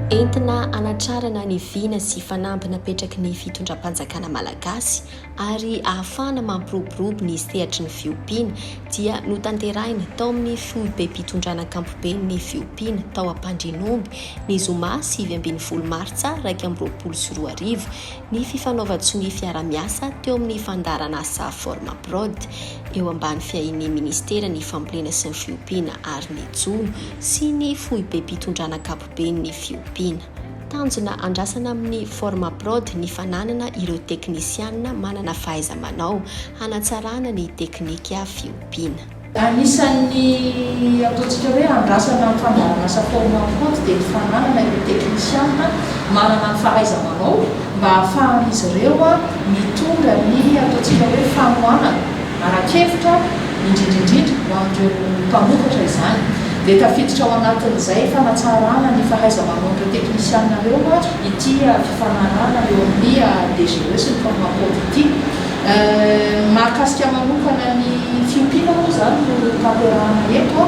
Entina anatrarana ny vina sy fanampy napetraky ny fitondram-panjakana malagasy ary ahafahana mampiroborobo ny sehatry ny fiompiana dia notanterahina tao amin'ny foibe-pitondrana ankapobeny fiompiana tao Ampandrinomby ny zoma 7 Martsa 2024 ny Fifanekem-piaraha-miasa teo amin'ny fandaharanasa FORMAPROD eo ambany fiain'ny ministera ny fambolena sy ny fiompiana ary ny jono sy ny foibe-pitondrana ankapobeny fiompiana. Tanjona andrasana amin'ny FORMAPROD ny fananana ireo teknisianina manana fahaiza-manao hanatsarana ny teknika fiompiana. Anisan'ny ataontsika hoe andrasana amin'ny fandaharanasa FORMAPROD dia ny fananana ireo teknisianina manana fahaiza-manao mba ahafahan'izy ireo mitondra ny ataontsika hoe famohanana ara-kevitra indrindrindrindra ho an'ireo mpamokatra izany. Dia tafiditra ao anatin'izay fanatsarana ny fahaiza-manaon'ireo teknisianina ireo ity fifanarahana eo amin'ny DGE sy ny FORMAPROD ity. Mahakasika manokana ny fiompiana moa izany no fampiarahana eto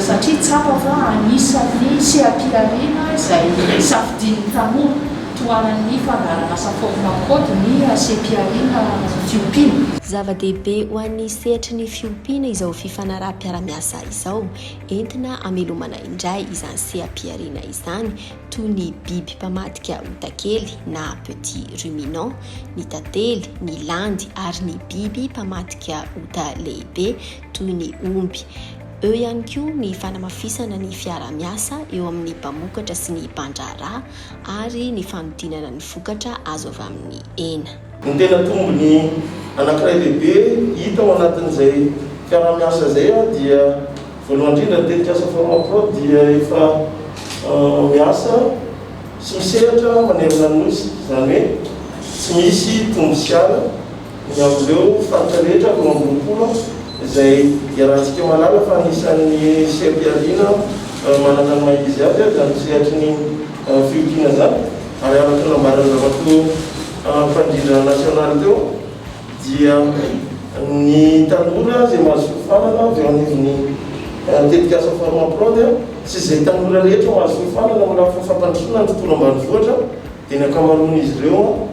satria tsapa fa anisan'ny seha-piariana izay safidin'ny tanora tohanan'ny fandaharanasa FORMAPROD ny seha-piariana fiompiana. Zava-dehibe ho an'ny sehatry ny fiompiana izao fifanaraha-miasa izao entina amelomana indray izany seha-piariana izany toy ny biby mpamadika otakely na petit ruminant, ny tantely, ny landy ary ny biby mpamadika ota lehibe toy ny omby. Eo ihany koa ny fanamafisana ny fiara-miasa eo amin'ny mpamokatra sy ny mpandraharaha ary ny fanodinana ny vokatra azo avy amin'ny hena. Ny tena tombony anankiray lehibe hita ao anatin'izay fiara-miasa izay dia voalohany indrindra ny tetikasa FORMAPROD dia efa miasa sy misehatra manerana ny nosy, izany hoe tsy misy tombosiana ny amin'ireo faritra rehetra eo ambony izay iarahantsika malala fa anisan'ny seha-piariana manana ny maha-izy avy izany sehatry ny fiompiana zany ary araka ny nambarana zavatra mpandrindra nasionaly teo dia ny tanora izay mahazo fifanana avy eo anivon'ny tetikasa FORMAPROD sy izay tanora rehetra mahazo fifanana amin'ny lafiny fampandrosoana ny tontolo ambanivohitra dia ny ankamaroan'izy ireo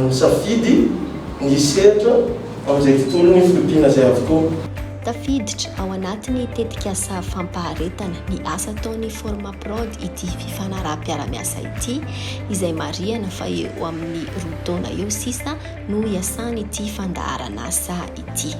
misafidy ny sehatra amin'izay tontolon'ny fiompiana izay avokoa. Tafiditra ao anatin'ny tetikasa fampaharetana ny asa ataon'ny FORMAPROD ity fifanaraha-miasa ity izay marihana fa eo amin'ny 2 taona eo sisa no iasany ity fandaharanasa ity.